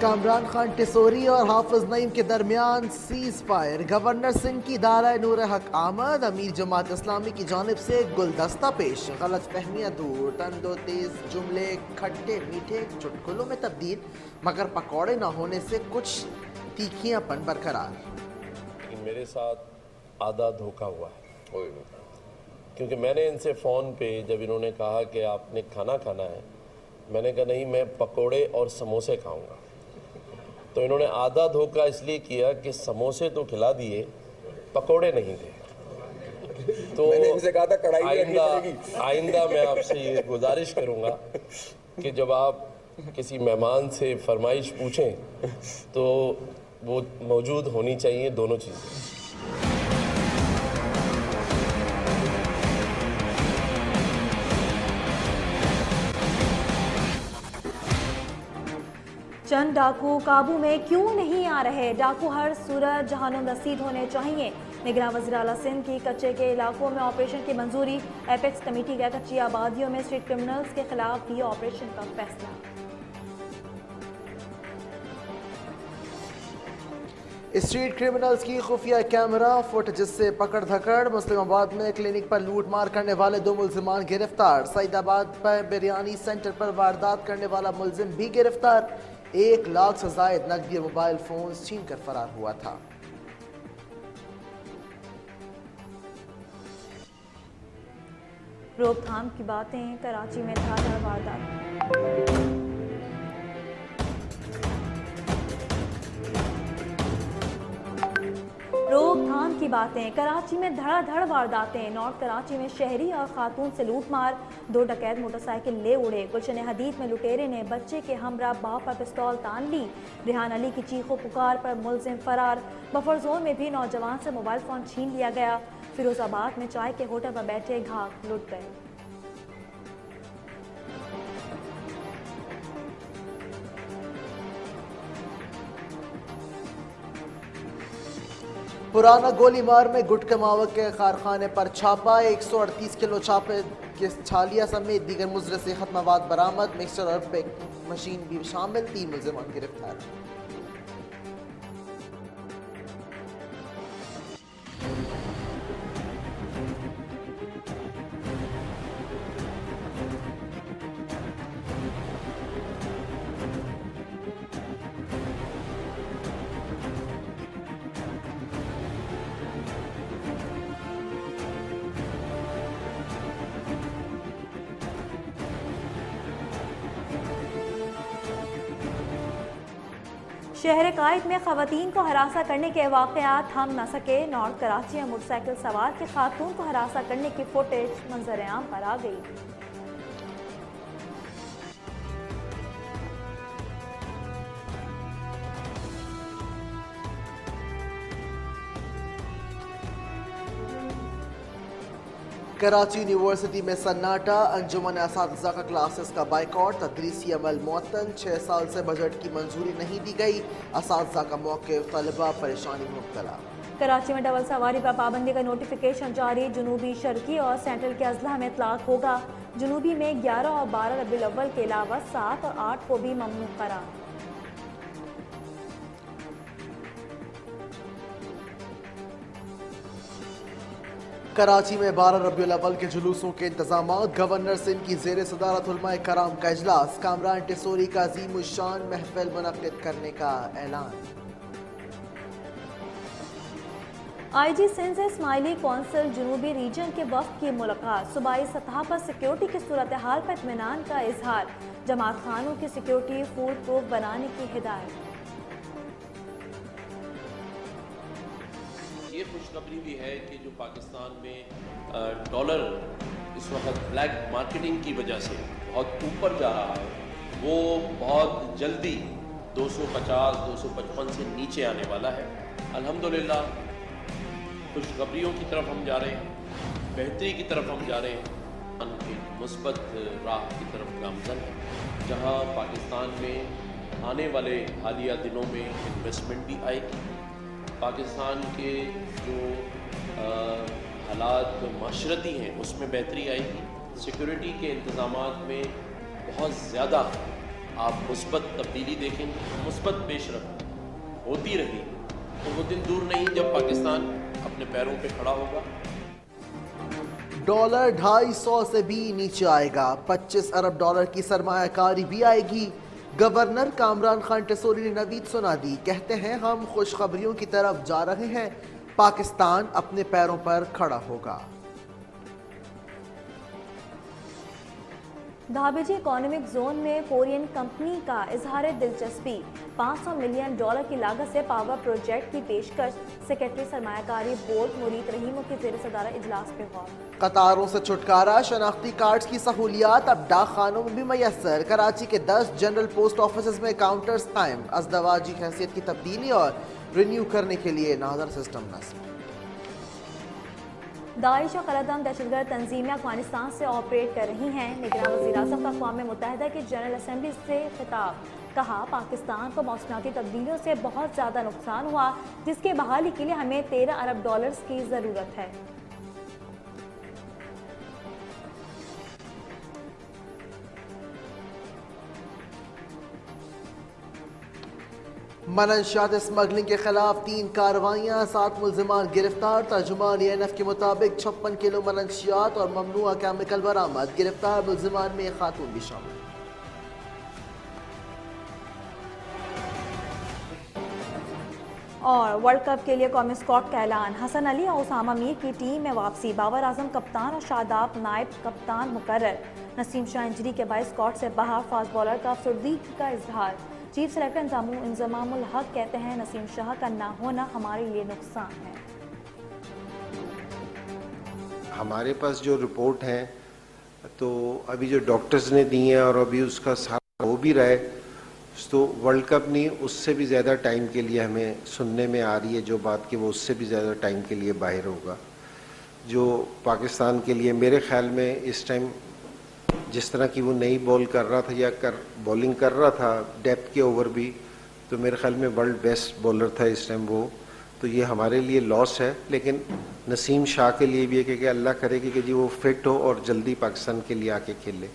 कामरान खान टिसोरी और हाफिज नईम के दरमियान सीज फायर। गवर्नर सिंध की दारा नूर हक आमद। अमीर जमात इस्लामी की जानिब से गुलदस्ता पेश। गलत फहमियाँ दूर, तंदो तेज जुमले खट्टे मीठे चुटकुलों में तब्दील, मगर पकौड़े न होने से कुछ तीखियापन बरकरार। मेरे साथ आधा धोखा हुआ है, क्योंकि मैंने इनसे फ़ोन पे जब इन्होंने कहा कि आपने खाना खाना है, मैंने कहा नहीं, मैं पकोड़े और समोसे खाऊंगा। तो इन्होंने आधा धोखा इसलिए किया कि समोसे तो खिला दिए, पकोड़े नहीं थे। तो मैंने इनसे कहा था कढ़ाई आइंदा मैं आपसे ये गुजारिश करूंगा कि जब आप किसी मेहमान से फरमाइश पूछें तो वो मौजूद होनी चाहिए दोनों चीज़ें। चंद डाकू काबू में क्यों नहीं आ रहे? डाकू हर सूरत जहानुम रसीद होने चाहिए। निगरान वज़ीर आला सिंध की कच्चे के इलाकों में ऑपरेशन की मंजूरी। एपेक्स कमेटी का कच्ची आबादियों में स्ट्रीट क्रिमिनल्स के खिलाफ भी ऑपरेशन का फैसला। स्ट्रीट क्रिमिनल्स की खुफिया कैमरा फुटेज से पकड़ धकड़। मुस्लिमाबाद में क्लिनिक पर लूट मार करने वाले 2 मुलजिमान गिरफ्तार। सईदाबाद पर बिरयानी सेंटर पर वारदात करने वाला मुलजिम भी गिरफ्तार। 1 लाख से जायद नकदी मोबाइल फोन छीन कर फरार हुआ था। रोकथाम की बातें, कराची में धारदार वारदात। रोकथाम की बातें, कराची में धड़ाधड़ वारदातें। नॉर्थ कराची में शहरी और खातून से लूटमार। 2 डकैत मोटरसाइकिल ले उड़े। गुलशन हदीद में लुटेरे ने बच्चे के हमरा बाप पर पिस्तौल तान ली। रिहान अली की चीखों पुकार पर मुलजिम फरार। बफर जोन में भी नौजवान से मोबाइल फोन छीन लिया गया। फिरोजाबाद में चाय के होटल पर बैठे घाक लुट गए। पुराना गोलीमार में गुटके मावा के कारखाने पर छापा। 138 किलो छापे के छालिया समेत दीगर मुजर से खत्म मवाद बरामद। मिक्सचर और पैकिंग मशीन भी शामिल। 3 मुलजिमान गिरफ्तार। शहर कायद में खवातीन को हरासा करने के वाक़यात थम न सके। नॉर्थ कराची में मोटरसाइकिल सवार के खातून को हरासा करने की फुटेज मंजर आम पर आ गई। कराची यूनिवर्सिटी में सन्नाटा। अंजुमन असातिज़ा का क्लासेस का बाइकआउट। तदरीसी अमल मुअत्तल। 6 साल से बजट की मंजूरी नहीं दी गई। असातिज़ा का मौक़िफ़, तलबा परेशानी में मुब्तला। कराची में डबल सवारी पर पाबंदी का नोटिफिकेशन जारी। जनूबी, शर्की और सेंट्रल के अजला में इतलाक होगा। जनूबी में 11 और 12 रबीउल अव्वल के अलावा 7 और 8 को भी ममनू करार। कराची में 12 रबीउल अव्वल के जुलूसों के इंतजाम। गवर्नर सिंध की जेर सदारत उलमाए कराम का इजलास। कामरान टिसोरी का अजीम उश्शान महफिल मुनक्किद करने का ऐलान। IG सिंध से स्माइली कौंसिल जनूबी रीजन के वफ्द की मुलाकात। सूबाई सतह पर सिक्योरिटी की सूरत हाल पर इत्मीनान का इजहार। जमात खानों की सिक्योरिटी फूल प्रूफ बनाने की हिदायत। ये खुशखबरी भी है कि जो पाकिस्तान में डॉलर इस वक्त ब्लैक मार्केटिंग की वजह से बहुत ऊपर जा रहा है, वो बहुत जल्दी 250-255 से नीचे आने वाला है। अल्हम्दुलिल्लाह खुशखबरियों की तरफ हम जा रहे हैं, बेहतरी की तरफ हम जा रहे हैं, एक मुस्बत राह की तरफ गामज़न है, जहां पाकिस्तान में आने वाले हालिया दिनों में इन्वेस्टमेंट भी आएगी। पाकिस्तान के जो हालात माशरती हैं उसमें बेहतरी आएगी। सिक्योरिटी के इंतज़ामात में बहुत ज़्यादा आप मुस्बत तब्दीली देखेंगे, मुस्बत पेशरफ्त होती रही तो वो दिन दूर नहीं जब पाकिस्तान अपने पैरों पे खड़ा होगा। डॉलर 250 से भी नीचे आएगा। 25 अरब डॉलर की सरमायाकारी भी आएगी। गवर्नर कामरान खान टेसोरी ने नवीद सुना दी, कहते हैं हम खुशखबरियों की तरफ जा रहे हैं, पाकिस्तान अपने पैरों पर खड़ा होगा। धाबेजी इकोनॉमिक जोन में कोरियन कंपनी का इजहार दिलचस्पी। 500 मिलियन डॉलर की लागत से पावर प्रोजेक्ट की पेशकश। सेक्रेटरी सरमायाकारी बोर्ड मुरीद रहीमों के जेर सदारत इजलास पे गौर। कतारों से छुटकारा, शनाख्ती कार्ड्स की सहूलियात अब डाक खानों में भी मैसर। कराची के 10 जनरल पोस्ट ऑफिस में काउंटर्स कायम। अज़दवाजी हैसियत की तब्दीली और रिन्यू करने के लिए नाजर सिस्टम नस्ब। दाइश और खलदम दहशतगर्द तंजीमें अफगानिस्तान से ऑपरेट कर रही हैं। निगरान वज़ीर-ए-आज़म का अक़वाम मुत्तहिदा की जनरल असम्बली से खिताब। कहा, पाकिस्तान को मौसमियाती तब्दीलियों से बहुत ज़्यादा नुकसान हुआ, जिसके बहाली के लिए हमें 13 अरब डॉलर्स की ज़रूरत है। मनशियात स्मगलिंग के खिलाफ 3 कार्रवाइयाँ, 7 मुल्जिमान गिरफ्तार। तर्जुमान ENF के मुताबिक 56 किलो मनशियात और ममनुआ केमिकल बरामद। गिरफ्तार मुल्जिमान में एक खातून भी शामिल। और वर्ल्ड कप के लिए कौमी स्क्वाड का ऐलान। हसन अली और उसामा मीर की टीम में वापसी। बाबर आजम कप्तान और शादाब नायब कप्तान मुकर्रर। नसीम शाह इंजरी के बाद स्क्वाड से बाहर। फास्ट बॉलर का अफसरदगी का इजहार। चीफ सेलेक्टर इंजमामुल हक कहते हैं, नसीम शाह का ना होना हमारे लिए नुकसान है। हमारे पास जो रिपोर्ट है तो अभी जो डॉक्टर्स ने दी है और अभी उसका सारा हो भी रहा है, तो वर्ल्ड कप नहीं, उससे भी ज़्यादा टाइम के लिए हमें सुनने में आ रही है जो बात कि वो उससे भी ज़्यादा टाइम के लिए बाहर होगा। जो पाकिस्तान के लिए मेरे ख्याल में इस टाइम जिस तरह की वो नई बॉल कर रहा था या बॉलिंग कर रहा था डेप्थ के ओवर भी, तो मेरे ख्याल में वर्ल्ड बेस्ट बॉलर था इस टाइम वो। तो ये हमारे लिए लॉस है, लेकिन नसीम शाह के लिए भी है कि अल्लाह करे कि जी वो फिट हो और जल्दी पाकिस्तान के लिए आके खेले।